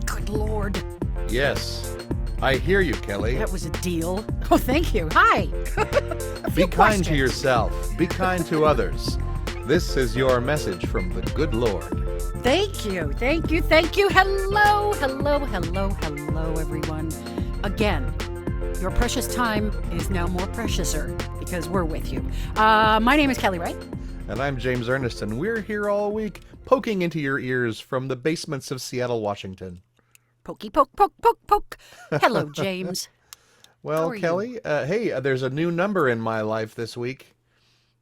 Good Lord. Yes. I hear you, Kelly. That was a deal. Oh, thank you. Hi. Be kind to yourself. Be kind to others. This is your message from the good Lord. Thank you. Thank you. Thank you. Hello. Hello. Hello. Hello, everyone. Again, your precious time is now more preciouser because we're with you. My name is Kelly Wright. And I'm James Ernest, and we're here all week poking into your ears from the basements of Seattle, Washington. Pokey, poke, poke, poke, poke. Hello, James. Well, Kelly, hey, there's a new number in my life this week.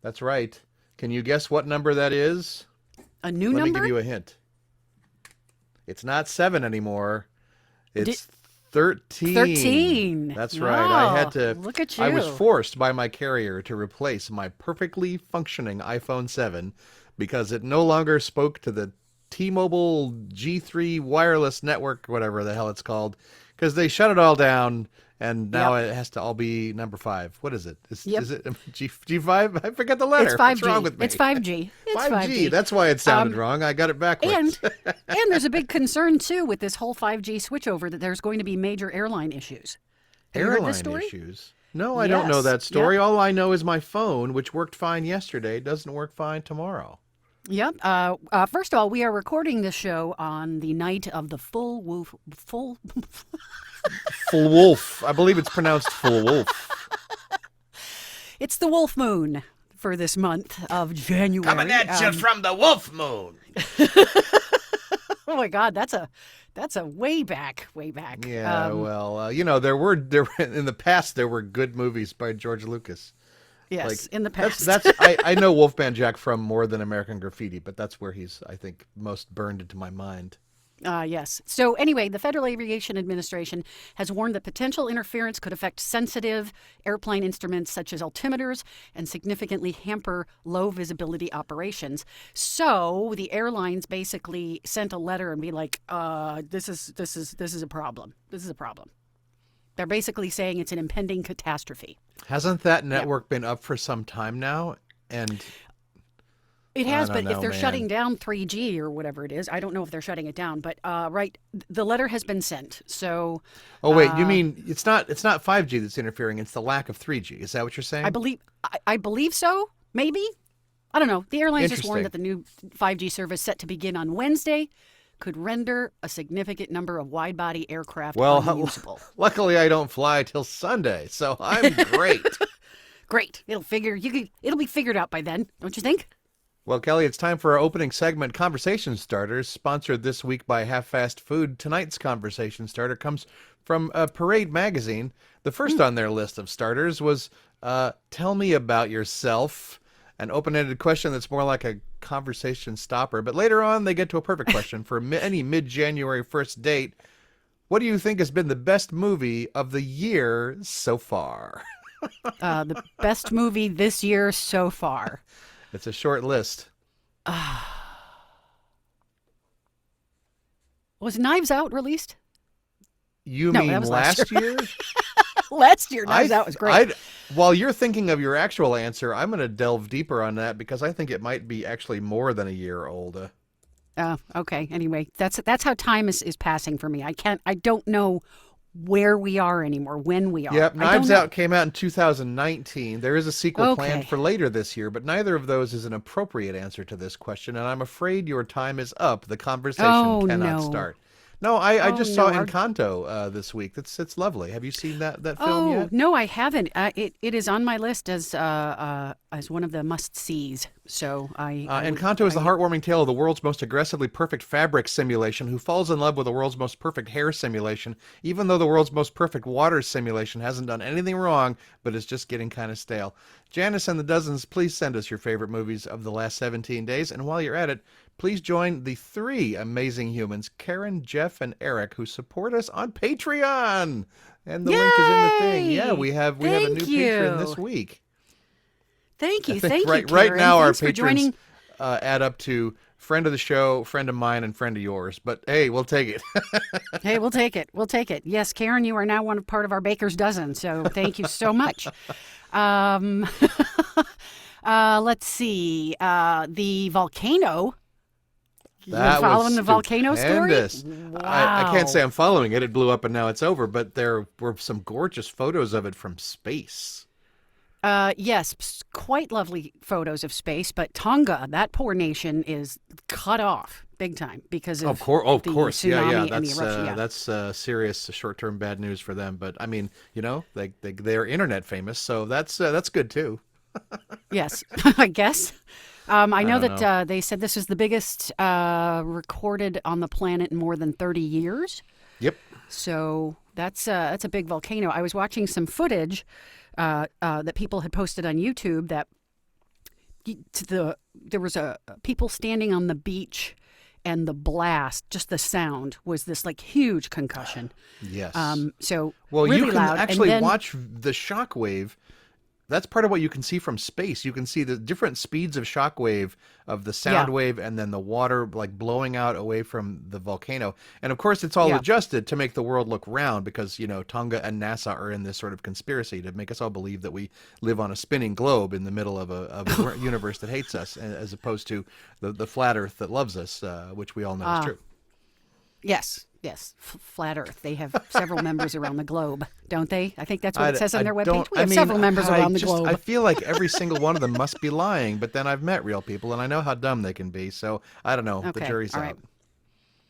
That's right. Can you guess what number that is? A new number? number? Let me give you a hint. It's not 7 anymore. It's 13. 13. That's right. I had to. Look at you. I was forced by my carrier to replace my perfectly functioning iPhone 7 because it no longer spoke to the T-Mobile G3 wireless network, whatever the hell it's called, because they shut it all down, and now it has to all be number 5. What is it? Is it G5? I forget the letter. It's 5G. What's wrong with me? It's 5G. It's 5G. That's why it sounded wrong. I got it backwards. And there's a big concern, too, with this whole 5G switchover that there's going to be major airline issues. Have you heard this story? Issues? No, I don't know that story. Yep. All I know is my phone, which worked fine yesterday, doesn't work fine tomorrow. Yep. First of all, we are recording this show on the night of the full wolf. Full wolf. I believe it's pronounced full wolf. It's the wolf moon for this month of January. Coming at you from the wolf moon. Oh my God, that's a way back. Yeah. There were in the past there were good movies by George Lucas. Yes, in the past. I know Wolfman Jack from more than American Graffiti, but that's where he's, I think, most burned into my mind. Yes. So anyway, the Federal Aviation Administration has warned that potential interference could affect sensitive airplane instruments such as altimeters and significantly hamper low visibility operations. So the airlines basically sent a letter and be like, this is a problem. This is a problem. They're basically saying it's an impending catastrophe. Hasn't that network been up for some time now? And it has, but if they're shutting down 3G or whatever it is, I don't know if they're shutting it down. But the letter has been sent. So. Oh wait, you mean it's not 5G that's interfering? It's the lack of 3G. Is that what you're saying? I believe so. Maybe. I don't know. The airlines just warned that the new 5G service set to begin on Wednesday could render a significant number of wide-body aircraft unusable. Luckily, I don't fly till Sunday, so I'm great. Great. It'll be figured out by then, don't you think? Well, Kelly, it's time for our opening segment, Conversation Starters, sponsored this week by Half-Fast Food. Tonight's conversation starter comes from Parade magazine. The first on their list of starters was, tell me about yourself, an open-ended question that's more like a conversation stopper. But later on, they get to a perfect question for any mid-January first date. What do you think has been the best movie of the year so far? The best movie this year so far. It's a short list. Was Knives Out released? You mean last year? Last year, Knives Out was great. While you're thinking of your actual answer, I'm going to delve deeper on that because I think it might be actually more than a year old. Okay. Anyway, that's how time is passing for me. I don't know where we are anymore, when we are. Yep, Knives Out came out in 2019. There is a sequel planned for later this year, but neither of those is an appropriate answer to this question, and I'm afraid your time is up. The conversation cannot start. No, I just saw Encanto this week. It's lovely. Have you seen that film yet? No, I haven't. It is on my list as one of the must-sees. So Encanto is the heartwarming tale of the world's most aggressively perfect fabric simulation who falls in love with the world's most perfect hair simulation, even though the world's most perfect water simulation hasn't done anything wrong, but is just getting kind of stale. Janice and the Dozens, please send us your favorite movies of the last 17 days. And while you're at it, please join the 3 amazing humans, Karen, Jeff, and Eric, who support us on Patreon. And the link is in the thing. Yeah, we have a new patron this week. Thank you. Thank you, Karen. Right now, our Thanks patrons add up to friend of the show, friend of mine, and friend of yours. But hey, we'll take it. Hey, we'll take it. We'll take it. Yes, Karen, you are now part of our Baker's Dozen. So thank you so much. Let's see. The volcano You've been following the volcano story? Stupendous. I can't say I'm following it. It blew up and now it's over, but there were some gorgeous photos of it from space. Yes, quite lovely photos of space, but Tonga, that poor nation, is cut off big time because of Of course, the yeah. tsunami and the eruption. That's serious short-term bad news for them. But I mean, they're internet famous, so that's good too. Yes, I guess. I know don't that they said this is the biggest recorded on the planet in more than 30 years. Yep. So that's a big volcano. I was watching some footage that people had posted on YouTube that there was people standing on the beach, and the blast, just the sound, was this like huge concussion. Yes. So well, really you can loud. actually And then, watch the shock wave. That's part of what you can see from space. You can see the different speeds of shock wave, of the sound wave, and then the water like blowing out away from the volcano. And of course, it's all adjusted to make the world look round because, Tonga and NASA are in this sort of conspiracy to make us all believe that we live on a spinning globe in the middle of a universe that hates us, as opposed to the flat Earth that loves us, which we all know is true. Yes. Flat Earth. They have several members around the globe, don't they? I think that's what it says on their webpage. We have several members around the globe. I feel like every single one of them must be lying, but then I've met real people, and I know how dumb they can be. So I don't know. Okay, the jury's all out. right.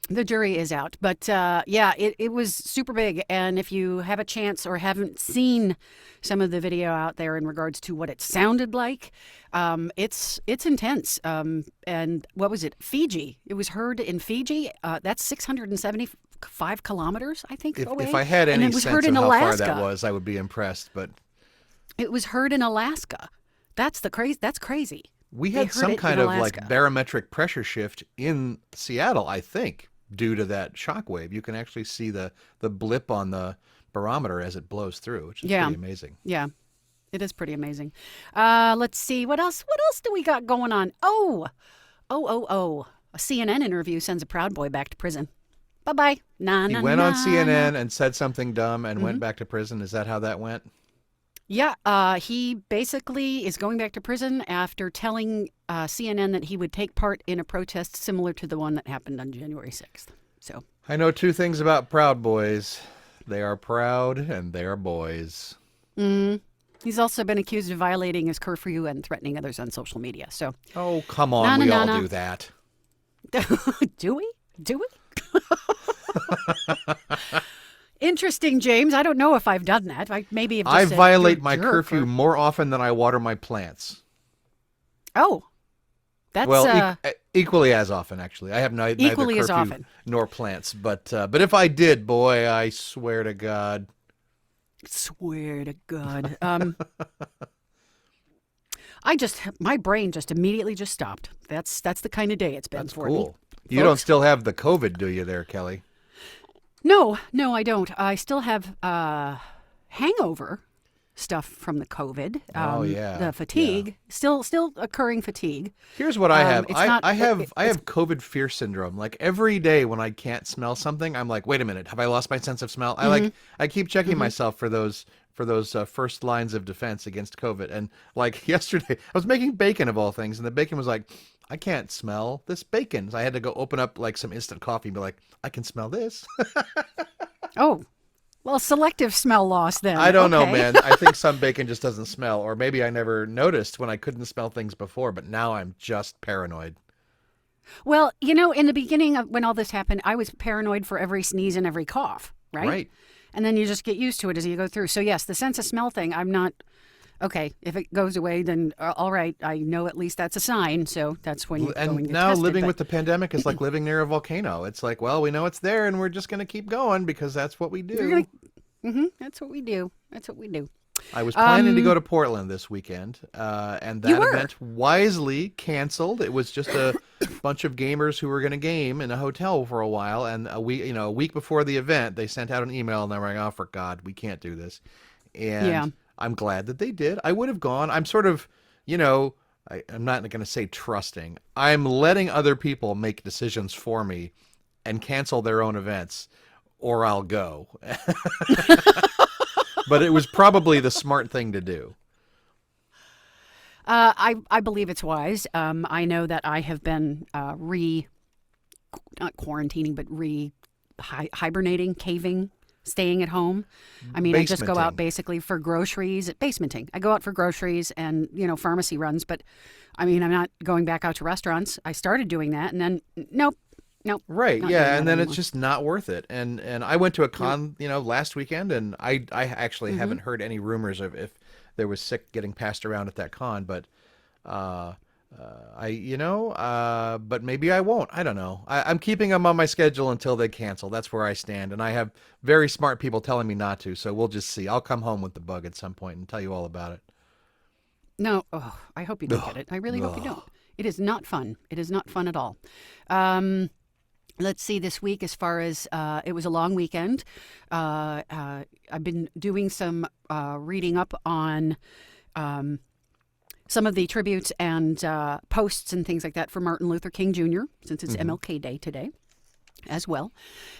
The jury is out. But it was super big. And if you have a chance or haven't seen some of the video out there in regards to what it sounded like, it's intense. And what was it? Fiji. It was heard in Fiji. That's 675 kilometers, I think, away. If I had And any it was sense heard of in how Alaska. far that was, I would be impressed. But it was heard in Alaska. That's crazy. we They had heard some it kind in of Alaska. like barometric pressure shift in Seattle, I think, due to that shock wave. You can actually see the blip on the barometer as it blows through, which is pretty amazing. Yeah, it is pretty amazing. Let's see. What else do we got going on? Oh. A CNN interview sends a Proud Boy back to prison. Bye-bye. He went on CNN and said something dumb and went back to prison. Is that how that went? Yeah, he basically is going back to prison after telling CNN that he would take part in a protest similar to the one that happened on January 6th. So I know two things about Proud Boys. They are proud and they are boys. he's also been accused of violating his curfew and threatening others on social media. So Oh, come on. We all do that. do we? Do we? Interesting, James. I don't know if I've done that. I violate my curfew more often than I water my plants. Oh, that's equally as often, actually. I have neither equally curfew as often nor plants, but if I did, boy, I swear to God. Swear to God. My brain just immediately just stopped. That's the kind of day it's been That's for cool. me. You don't still have the COVID, do you, there, Kelly? No, I don't. I still have hangover stuff from the COVID. The fatigue, still occurring fatigue. Here's what I have. I have COVID fear syndrome. Like every day when I can't smell something, I'm like, wait a minute, have I lost my sense of smell? I keep checking myself for those first lines of defense against COVID. And like yesterday, I was making bacon of all things, and the bacon was like, I can't smell this bacon. So I had to go open up like some instant coffee and be like, I can smell this. Oh, well, selective smell loss then. I don't know, man. I think some bacon just doesn't smell, or maybe I never noticed when I couldn't smell things before, but now I'm just paranoid. Well, in the beginning of when all this happened, I was paranoid for every sneeze and every cough, right? Right. And then you just get used to it as you go through. So yes, the sense of smell thing, I'm not. Okay, if it goes away, then all right. I know at least that's a sign. So that's when you're going to now test living it, with the pandemic is like living near a volcano. It's like, well, we know it's there, and we're just going to keep going because that's what we do. That's what we do. I was planning to go to Portland this weekend, and that event wisely canceled. It was just a bunch of gamers who were going to game in a hotel for a while, and a week before the event, they sent out an email, and they were like, "Oh, for God, we can't do this." And I'm glad that they did. I would have gone. I'm sort of, I'm not going to say trusting. I'm letting other people make decisions for me and cancel their own events, or I'll go. But it was probably the smart thing to do. I believe it's wise. I know that I have been not quarantining, but hibernating, caving, staying at home. I mean, I just go out basically for groceries, basementing. I go out for groceries and, pharmacy runs, but I mean, I'm not going back out to restaurants. I started doing that and then nope. Right. Yeah. And then anymore. it's just not worth it. And I went to a con, last weekend, and I actually haven't heard any rumors of if there was sick getting passed around at that con, but, but maybe I won't. I don't know. I'm keeping them on my schedule until they cancel. That's where I stand. And I have very smart people telling me not to. So we'll just see. I'll come home with the bug at some point and tell you all about it. No. Oh, I hope you don't get it. I really hope you don't. It is not fun. It is not fun at all. Let's see, this week, as far as it was a long weekend, I've been doing some reading up on some of the tributes and posts and things like that for Martin Luther King Jr., since it's MLK Day today as well.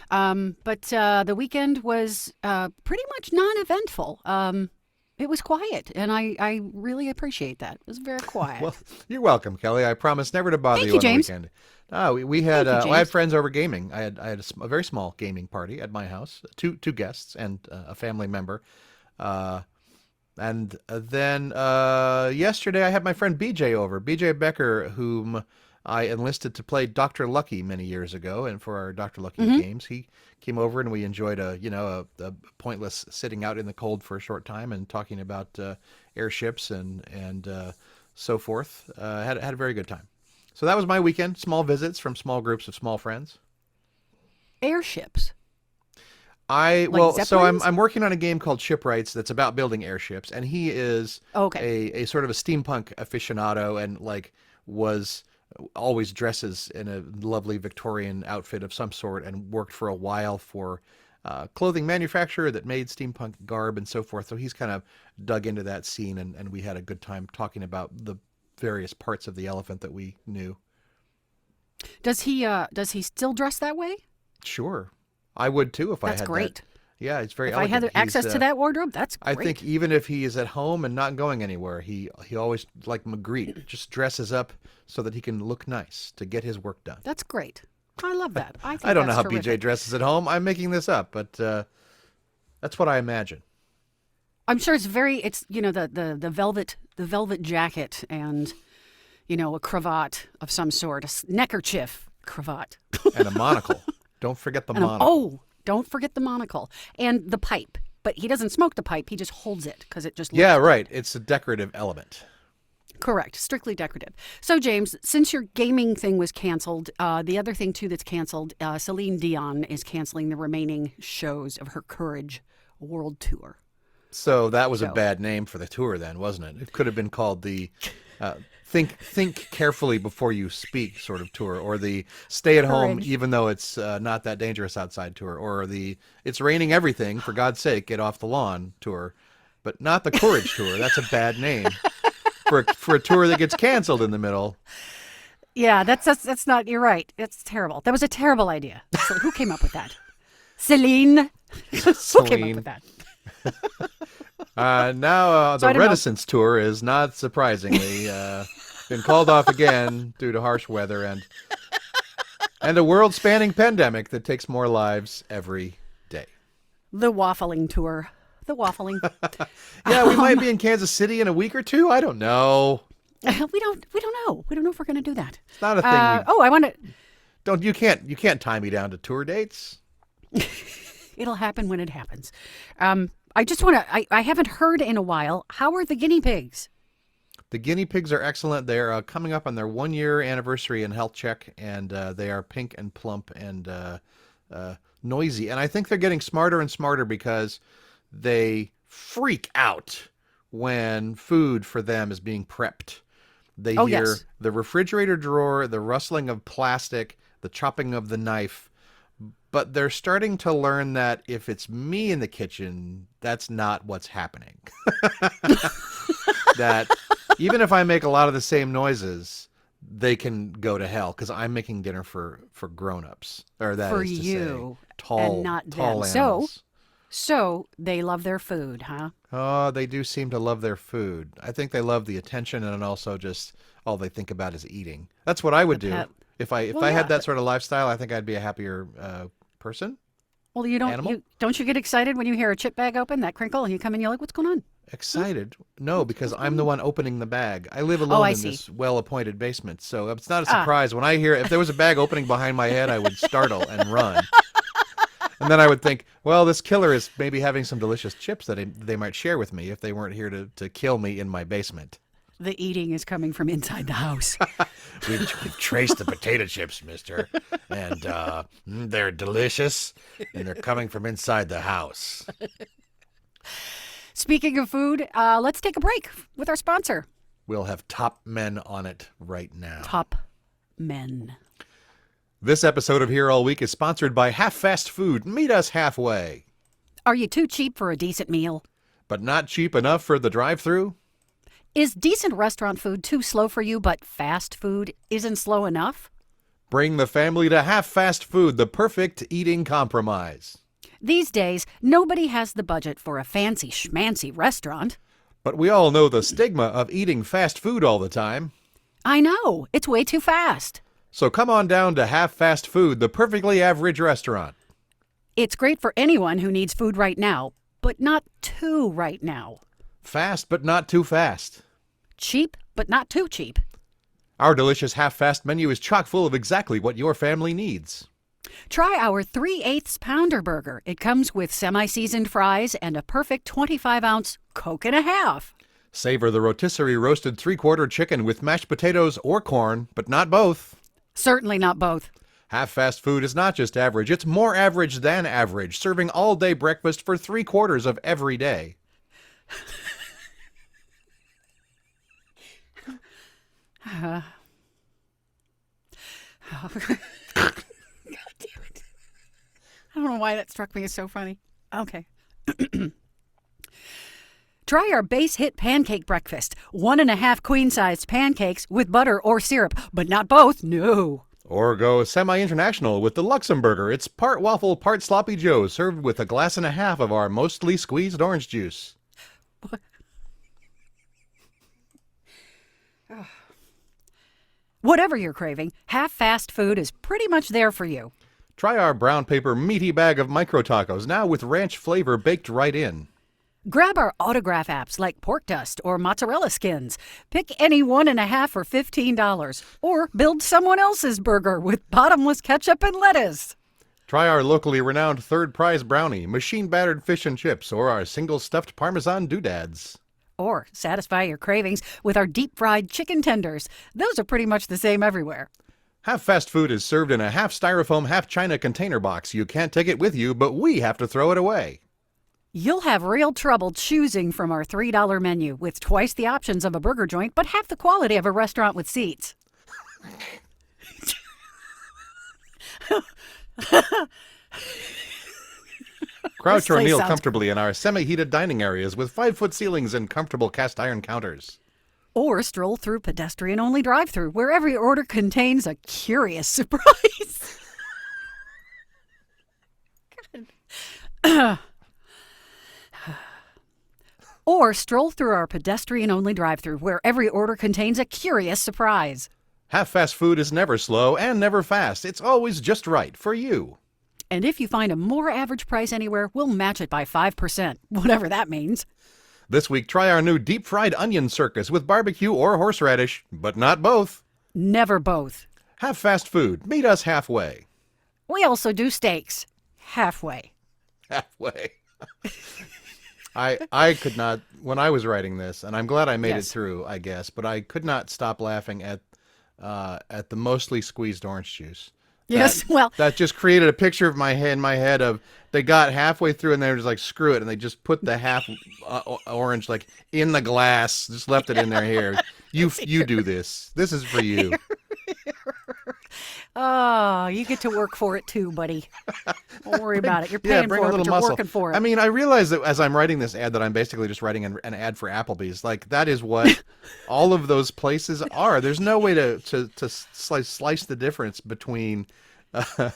But the weekend was pretty much non-eventful. It was quiet, and I really appreciate that. It was very quiet. Well, you're welcome, Kelly. I promise never to bother you on James. the weekend. We had I had friends over gaming. I had a very small gaming party at my house. Two guests and a family member. And then yesterday I had my friend BJ over. BJ Becker, whom I enlisted to play Dr. Lucky many years ago, and for our Dr. Lucky games, he came over and we enjoyed a pointless sitting out in the cold for a short time and talking about airships and so forth. Had a very good time. So that was my weekend. Small visits from small groups of small friends. Airships. So I'm working on a game called Shipwrights that's about building airships, and he is a sort of a steampunk aficionado, and always dresses in a lovely Victorian outfit of some sort, and worked for a while for clothing manufacturer that made steampunk garb and so forth. So he's kind of dug into that scene, and we had a good time talking about the various parts of the elephant that we knew. Does he still dress that way? Sure. I would too if I had That's great. that. Yeah, it's very if elegant. I had access to that wardrobe, that's great. I think even if he is at home and not going anywhere, he always, like Magritte, just dresses up so that he can look nice to get his work done. That's great. I love that. I don't know how BJ dresses at home. I'm making this up, but that's what I imagine. I'm sure it's the velvet jacket and a cravat of some sort, a neckerchief cravat, and a monocle. Don't forget the monocle. Don't forget the monocle and the pipe. But he doesn't smoke the pipe. He just holds it because it just looks right. It's a decorative element. Correct. Strictly decorative. So, James, since your gaming thing was canceled, the other thing, too, that's canceled, Celine Dion is canceling the remaining shows of her Courage World Tour. So that was a bad name for the tour then, wasn't it? It could have been called the think carefully before you speak sort of tour, or the stay at home even though it's not that dangerous outside tour, or the it's raining everything, for God's sake, get off the lawn tour, but not the Courage Tour. That's a bad name for a tour that gets canceled in the middle. Yeah, that's not, you're right. It's terrible. That was a terrible idea. So who came up with that? Celine. Who came up with that? Now the Renaissance Tour is not surprisingly been called off again due to harsh weather and a world-spanning pandemic that takes more lives every day. The Waffling Tour. The waffling. Yeah, we might be in Kansas City in a week or two. I don't know. We don't know. We don't know if we're going to do that. It's not a thing. I want to. You can't tie me down to tour dates. It'll happen when it happens. I just want to. I haven't heard in a while. How are the guinea pigs? The guinea pigs are excellent. They're coming up on their 1-year anniversary in health check, and they are pink and plump and noisy. And I think they're getting smarter and smarter because they freak out when food for them is being prepped. They hear the refrigerator drawer, the rustling of plastic, the chopping of the knife. But they're starting to learn that if it's me in the kitchen, that's not what's happening. That even if I make a lot of the same noises, they can go to hell because I'm making dinner for grown-ups. Or that for is to you, say, tall, and not tall them. animals. So they love their food, huh? Oh, they do seem to love their food. I think they love the attention, and also just all they think about is eating. That's what I would do If I Well, had yeah, that sort of lifestyle, I think I'd be a happier person. well, Animal. don't you get excited when you hear a chip bag open, that crinkle, and you come in, you're like, what's going on? Excited? No, because What's I'm going the on? one opening the bag. I live Oh, alone I in see. this well-appointed basement, so it's not a Ah, surprise when I hear if there was a bag opening behind my head, I would startle and run. And then I would think, well, this killer is maybe having some delicious chips that they might share with me if they weren't here to kill me in my basement. the eating is coming from inside the house. We've traced the potato chips, mister, and they're delicious, and they're coming from inside the house. Speaking of food, let's take a break with our sponsor, We'll have top men on it right now. Top Men. This episode of Here All Week is sponsored by Half Fast Food. Meet us halfway. Are you too cheap for a decent meal? But not cheap enough for the drive-thru? Is decent restaurant food too slow for you, but fast food isn't slow enough? Bring the family to Half Fast Food, the perfect eating compromise. These days, nobody has the budget for a fancy schmancy restaurant. But we all know the stigma of eating fast food all the time. I know, it's way too fast. So come on down to Half Fast Food, the perfectly average restaurant. It's great for anyone who needs food right now, but not too right now. Fast, but not too fast. Cheap, but not too cheap. Our delicious half-fast menu is chock full of exactly what your family needs. Try our 3/8 pounder burger. It comes with semi-seasoned fries and a perfect 25-ounce Coke and a half. Savor the rotisserie roasted 3/4 chicken with mashed potatoes or corn, but not both. Certainly not both. Half-fast food is not just average, it's more average than average, serving all-day breakfast for 3/4 of every day. I don't know why that struck me as so funny. Okay. Try our base hit pancake breakfast. 1.5 queen-sized pancakes with butter or syrup, but not both, no. Or go semi-international with the Luxemburger. It's part waffle, part sloppy joe, served with a glass and a half of our mostly squeezed orange juice. Whatever you're craving, half-fast food is pretty much there for you. Try our brown paper meaty bag of micro tacos, now with ranch flavor baked right in. Grab our autograph apps like Pork Dust or Mozzarella Skins. Pick any 1.5 for $15. Or build someone else's burger with bottomless ketchup and lettuce. Try our locally renowned third prize brownie, machine battered fish and chips, or our single stuffed Parmesan doodads. Or satisfy your cravings with our deep-fried chicken tenders. Those are pretty much the same everywhere. Half fast food is served in a half styrofoam, half china container box. You can't take it with you, but we have to throw it away. You'll have real trouble choosing from our $3 menu with twice the options of a burger joint, but half the quality of a restaurant with seats. Crouch This or place kneel sounds comfortably in our semi-heated dining areas with 5-foot ceilings and comfortable cast iron counters. Or stroll through pedestrian-only drive-thru, where every order contains a curious surprise. Or stroll through our pedestrian-only drive-thru, where every order contains a curious surprise. Half fast food is never slow and never fast. It's always just right for you. And if you find a more average price anywhere, we'll match it by 5%, whatever that means. This week, try our new deep-fried onion circus with barbecue or horseradish, but not both. Never both. Half fast food. Meet us halfway. We also do steaks. Halfway. Halfway. I could not, when I was writing this, and I'm glad I made it Yes. through, I guess, but I could not stop laughing at the mostly squeezed orange juice. Yes, well, That just created a picture of my head of they got halfway through and they were just like, screw it, and they just put the half orange like in the glass, just left it in there. Here, you do this. This is for you. oh, you get to work for it too, buddy. Don't worry about it. You're paying bring for a it, little but you're muscle. working for it. I mean, I realize that as I'm writing this ad that I'm basically just writing an ad for Applebee's. Like that is what all of those places are. There's no way to slice the difference between, a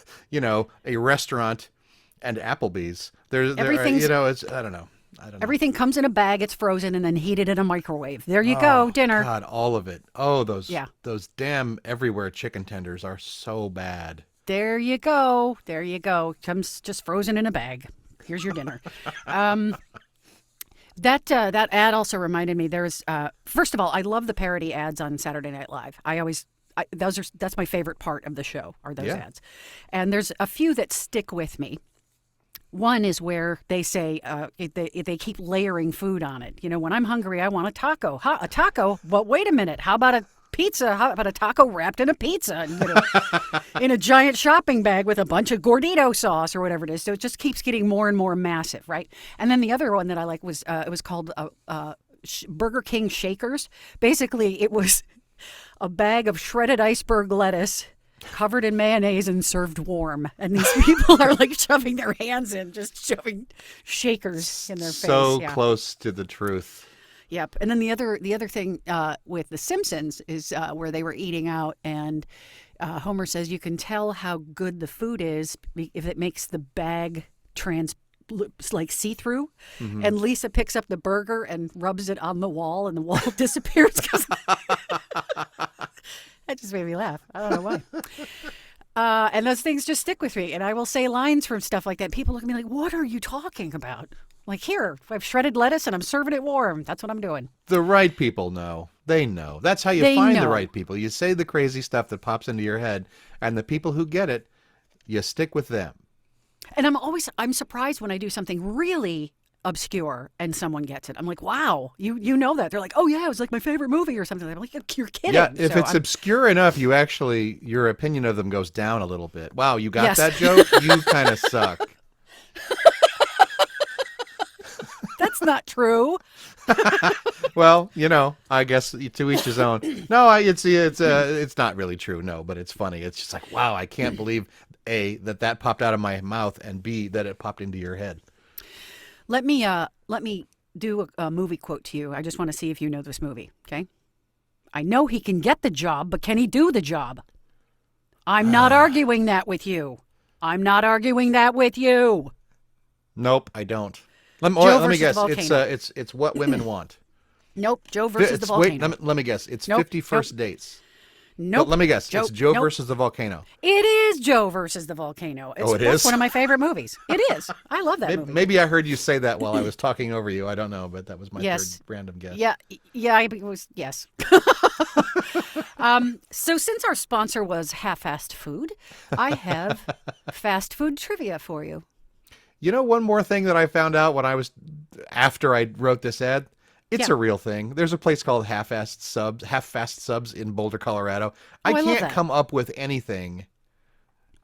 restaurant and Applebee's. Everything's, it's I don't know. I don't know. Everything comes in a bag, it's frozen, and then heated in a microwave. There you go, dinner. God, all of it. Oh, Yeah. those damn everywhere chicken tenders are so bad. There you go. There you go. Comes just frozen in a bag. Here's your dinner. That ad also reminded me. First of all, I love the parody ads on Saturday Night Live. That's my favorite part of the show are those ads, and there's a few that stick with me. One is where they say they keep layering food on it. You know, when I'm hungry, I want a taco. A taco? Well, wait a minute. How about a pizza? How about a taco wrapped in a pizza? In a giant shopping bag with a bunch of gordito sauce or whatever it is. So it just keeps getting more and more massive, right? And then the other one that I like was it was called Burger King Shakers. Basically, it was a bag of shredded iceberg lettuce covered in mayonnaise and served warm. And these people are like shoving their hands in, just shoving shakers in their face. So close to the truth. Yep. And then the other thing with The Simpsons is where they were eating out, and Homer says you can tell how good the food is if it makes the bag like see-through. Mm-hmm. And Lisa picks up the burger and rubs it on the wall, and the wall disappears. That just made me laugh. I don't know why. And those things just stick with me. And I will say lines from stuff like that. People look at me like, what are you talking about? Like, here, I've shredded lettuce and I'm serving it warm. That's what I'm doing. The right people know. They know. That's how you find the right people. You say the crazy stuff that pops into your head, and the people who get it, you stick with them. And I'm surprised when I do something really obscure and someone gets it. I'm like, wow, you know that. They're like, oh yeah, it was like my favorite movie or something. I'm like, you're kidding. Yeah, if it's obscure enough, your opinion of them goes down a little bit. Wow, you got that joke? You kind of suck. That's not true. Well, I guess to each his own. No, it's not really true. No, but it's funny. It's just like, wow, I can't believe A, that popped out of my mouth, and B, that it popped into your head. Let me do a movie quote to you. I just want to see if you know this movie, okay? I know he can get the job, but can he do the job? I'm not arguing that with you. Nope, I don't. Let me guess. It's What Women Want. Nope, Joe versus the volcano. Wait, let me guess. It's 50 First Dates. Nope. Let me guess. It's Joe versus the volcano. It is Joe versus the volcano. That's one of my favorite movies. It is. I love that movie. Maybe I heard you say that while I was talking over you. I don't know, but that was my third random guess. Yeah. It was yes. So since our sponsor was half-assed food, I have fast food trivia for you. One more thing that I found out after I wrote this ad. It's a real thing. There's a place called Half-Fast Subs in Boulder, Colorado. I can't come up with anything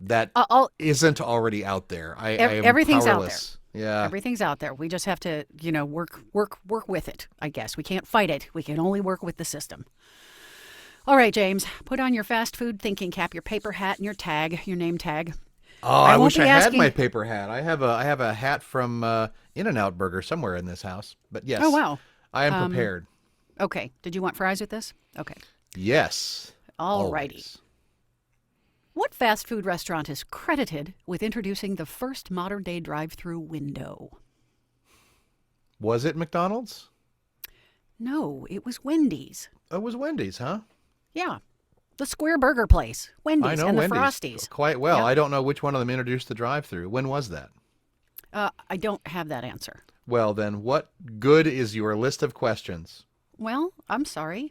that isn't already out there. I am everything's powerless. Out there. Yeah. Everything's out there. We just have to, work with it, I guess. We can't fight it. We can only work with the system. All right, James, put on your fast food thinking cap, your paper hat, and your name tag. Oh, I wish I had my paper hat. I have a hat from In-N-Out Burger somewhere in this house. But yes. Oh, wow. I am prepared. Okay. Did you want fries with this? Okay. Yes. All righty. What fast food restaurant is credited with introducing the first modern-day drive-through window? Was it McDonald's? No, it was Wendy's. Oh, it was Wendy's, huh? Yeah. The square burger place. Wendy's. I know and Wendy's. The Frosties. Quite well. Yep. I don't know which one of them introduced the drive-through. When was that? I don't have that answer. Well, then, what good is your list of questions? Well, I'm sorry.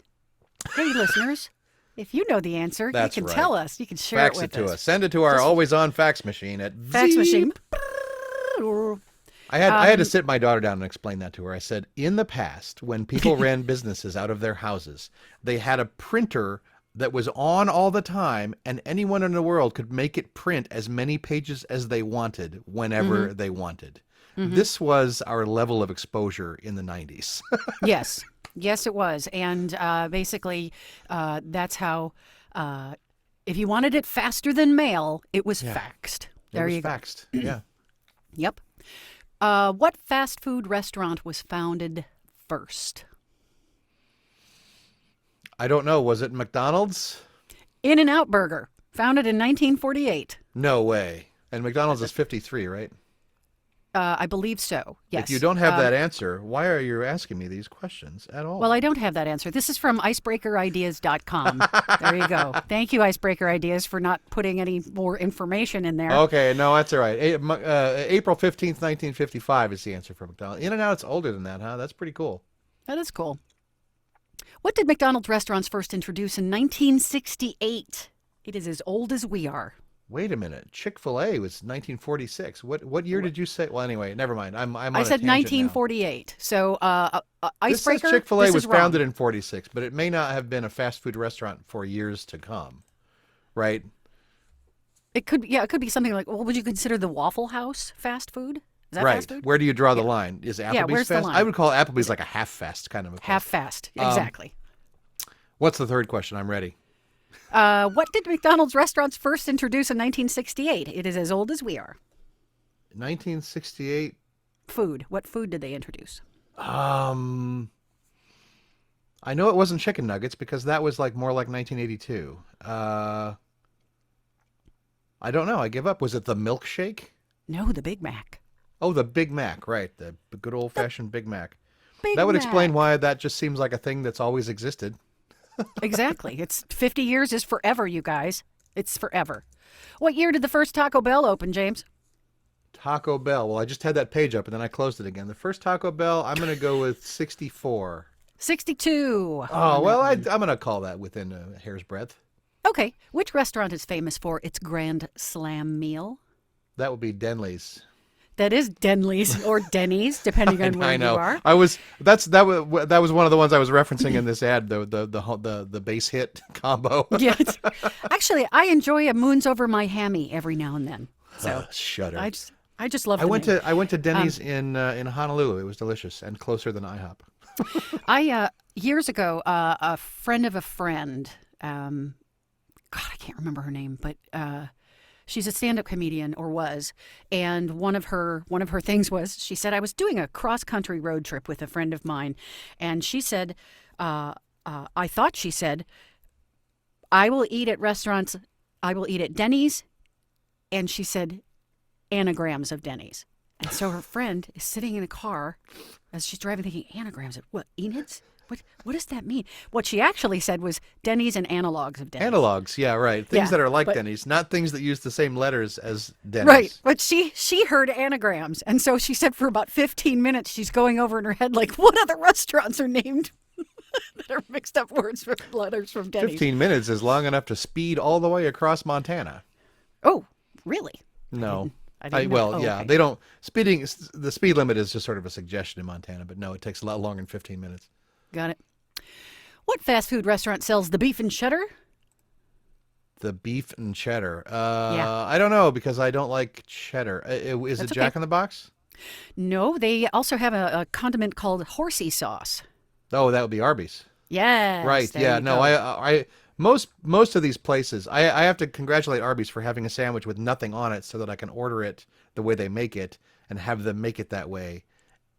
Hey, listeners, if you know the answer, you can tell us. You can share fax it with us. Fax it to us. Send it to our always-on fax machine at fax machine. I had to sit my daughter down and explain that to her. I said, in the past, when people ran businesses out of their houses, they had a printer that was on all the time, and anyone in the world could make it print as many pages as they wanted whenever they wanted. Mm-hmm. This was our level of exposure in the 90s. Yes. Yes, it was. And basically, that's how, if you wanted it faster than mail, it was faxed. There you go. Faxed, yeah. Yep. What fast food restaurant was founded first? I don't know. Was it McDonald's? In-N-Out Burger, founded in 1948. No way. And McDonald's is 53, right? I believe so. Yes. If you don't have that answer, why are you asking me these questions at all? Well, I don't have that answer. This is from icebreakerideas.com. There you go. Thank you, Icebreaker Ideas, for not putting any more information in there. Okay, no, that's all right. April 15th, 1955 is the answer for McDonald's. In and Out, it's older than that, huh? That's pretty cool. That is cool. What did McDonald's restaurants first introduce in 1968? It is as old as we are. Wait a minute. Chick-fil-A was 1946. What year did you say? Well, anyway, never mind. I'm on I a said tangent 1948. So, This Icebreaker, says Chick-fil-A this was is wrong. founded in 46, but it may not have been a fast food restaurant for years to come, right? It could be something like, well, would you consider the Waffle House fast food? Is that Right. fast food? Where do you draw the line? Is Applebee's where's the fast? line? I would call Applebee's like a half-fast kind of a place. Half fast. Exactly. What's the third question? I'm ready. What did McDonald's restaurants first introduce in 1968? It is as old as we are. 1968. Food. What food did they introduce? I know it wasn't chicken nuggets because that was more like 1982. I don't know. I give up. Was it the milkshake? No, the Big Mac. Oh, the Big Mac, right. The good old-fashioned Big Mac. Big That would Mac. explain why that just seems like a thing that's always existed. Exactly. It's 50 years is forever, you guys. It's forever. What year did the first Taco Bell open, James? Taco Bell. Well, I just had that page up and then I closed it again. The first Taco Bell, I'm going to go with 64. 62. Oh, well, I'm going to call that within a hair's breadth. Okay. Which restaurant is famous for its Grand Slam meal? That would be Denley's. That is Denley's or Denny's, depending on where I know. you are. That was one of the ones I was referencing in this ad, the base hit combo. Yes. Actually, I enjoy a Moons Over My Hammy every now and then. So Shudder. I just love. I went to Denny's in Honolulu. It was delicious and closer than IHOP. Years ago, a friend of a friend. God, I can't remember her name, but she's a stand-up comedian, or was, and one of her things was, she said, I was doing a cross-country road trip with a friend of mine, and she said, I thought she said, I will eat at restaurants, I will eat at Denny's, and she said, anagrams of Denny's. And so her friend is sitting in a car as she's driving thinking, anagrams of what, Enid's? What does that mean? What she actually said was Denny's and analogs of Denny's. Analogs, yeah, right. Things Yeah, that are like but- Denny's, not things that use the same letters as Denny's. Right. But she heard anagrams. And so she said for about 15 minutes, she's going over in her head, like, what other restaurants are named that are mixed up words with letters from Denny's? 15 minutes is long enough to speed all the way across Montana. Oh, really? No. I didn't know. Oh, yeah, okay. they don't. The speed limit is just sort of a suggestion in Montana, but no, it takes a lot longer than 15 minutes. Got it. What fast food restaurant sells the beef and cheddar? The beef and cheddar. Yeah. I don't know because I don't like cheddar. Is That's it Jack okay. in the Box? No, they also have a condiment called horsey sauce. Oh, that would be Arby's. Yes. Right. there Yeah. you No, go. I most of these places, I have to congratulate Arby's for having a sandwich with nothing on it so that I can order it the way they make it and have them make it that way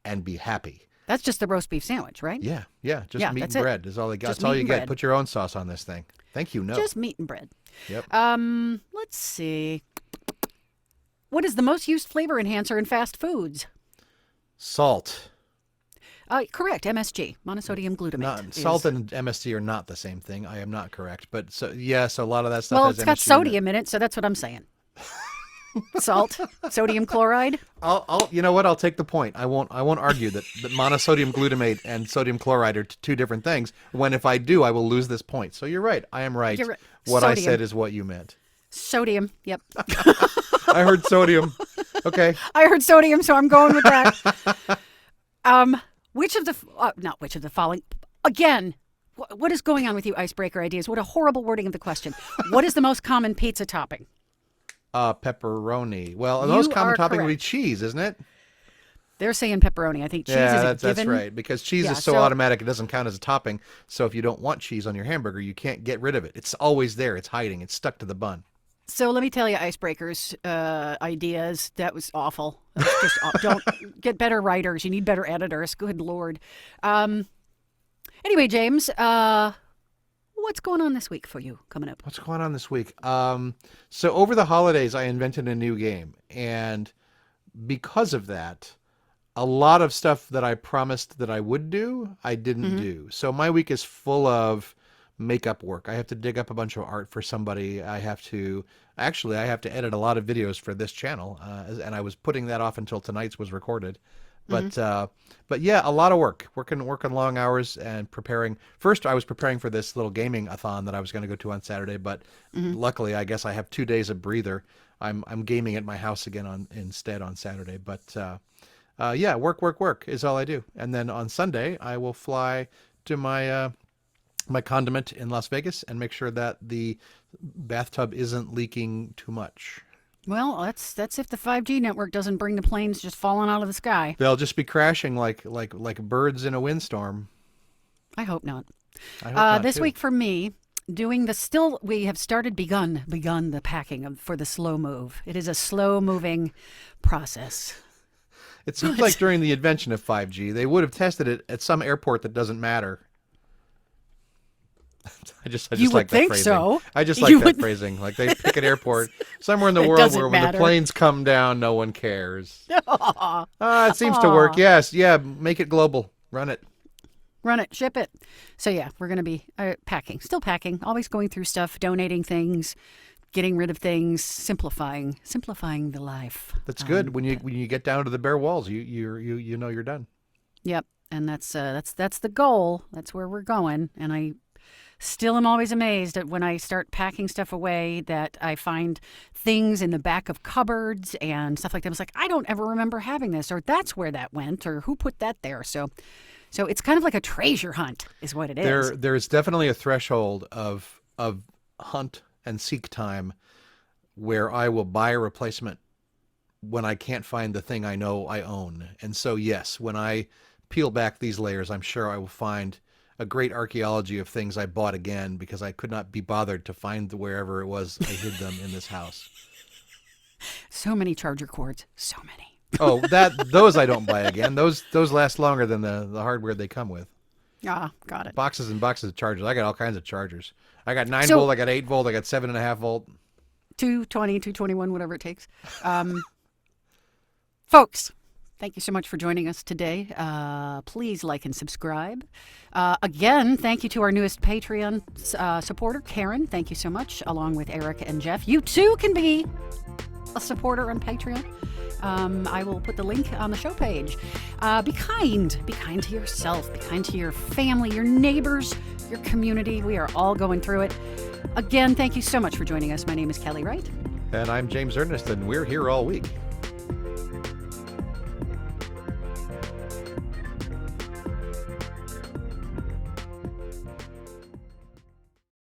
and be happy. That's just the roast beef sandwich, right? Yeah. Yeah. Just Yeah, meat that's and it. bread is all they got. Just That's all meat you and get. bread. Put your own sauce on this thing. Thank you. No. Just meat and bread. Yep. Let's see. What is the most used flavor enhancer in fast foods? Salt. Correct. MSG, monosodium glutamate. Salt and MSG are not the same thing. I am not correct. But so a lot of that stuff Well, has it's got MSG in it. sodium in it, so that's what I'm saying. Salt, sodium chloride. You know what? I'll take the point. I won't argue that monosodium glutamate and sodium chloride are two different things. When if I do, I will lose this point. So you're right. I am right. You're right. What I Sodium. said is what you meant. Sodium. Yep. I heard sodium. Okay. I heard sodium, so I'm going with that. Not which of the following? Again, what is going on with you, icebreaker ideas? What a horrible wording of the question. What is the most common pizza topping? Pepperoni. Well, the You most common are topping would be correct. cheese, isn't it? They're saying pepperoni. I think cheese is a that's given. right. Because cheese Yeah, is so so- automatic, it doesn't count as a topping. So if you don't want cheese on your hamburger, you can't get rid of it. It's always there. It's hiding. It's stuck to the bun. So let me tell you, icebreakers ideas. That was awful. That's just don't get better writers. You need better editors. Good Lord. Anyway, James, what's going on this week for you coming up? What's going on this week? So over the holidays, I invented a new game, and because of that, a lot of stuff that I promised that I would do, I didn't do. So my week is full of makeup work. I have to dig up a bunch of art for somebody. I have to edit a lot of videos for this channel, and I was putting that off until tonight's was recorded. But yeah, a lot of working long hours and preparing. First, I was preparing for this little gaming-a-thon that I was going to go to on Saturday, but luckily, I guess I have 2 days of breather. I'm gaming at my house again instead on Saturday. But yeah, work is all I do. And then on Sunday, I will fly to my my condiment in Las Vegas and make sure that the bathtub isn't leaking too much. Well, that's if the 5G network doesn't bring the planes just falling out of the sky. They'll just be crashing like birds in a windstorm. I hope not. I hope not this too. week for me, we have begun the packing for the slow move. It is a slow moving process. It seems like during the invention of 5G, they would have tested it at some airport that doesn't matter. I just You would like that think phrasing. so. I just like that phrasing. Like they pick an airport somewhere in the It world doesn't where when the matter. planes come down, no one cares. It seems to work. Yes, yeah. Make it global. Run it. Run it, ship it. So yeah, we're going to be still packing, always going through stuff, donating things, getting rid of things, simplifying the life. That's good. When you get down to the bare walls, you know you're done. Yep, and that's the goal. That's where we're going. And I still am always amazed at when I start packing stuff away that I find things in the back of cupboards and stuff like that. It's like, I don't ever remember having this, or that's where that went, or who put that there. So it's kind of like a treasure hunt is what it is. There's definitely a threshold of hunt and seek time where I will buy a replacement when I can't find the thing I know I own. And so, yes, when I peel back these layers, I'm sure I will find a great archaeology of things I bought again because I could not be bothered to find wherever it was I hid them in this house. So many charger cords, so many. Oh, those I don't buy again. Those last longer than the hardware they come with. Ah, got it. Boxes and boxes of chargers. I got all kinds of chargers. I got 9 volt, I got 8 volt, I got 7.5 volt. 220, 221, whatever it takes. Folks, thank you so much for joining us today. Please like and subscribe. Again, thank you to our newest Patreon supporter, Karen. Thank you so much, along with Eric and Jeff. You too can be a supporter on Patreon. I will put the link on the show page. Be kind. Be kind to yourself. Be kind to your family, your neighbors, your community. We are all going through it. Again, thank you so much for joining us. My name is Kelly Wright. And I'm James Ernest, and we're here all week.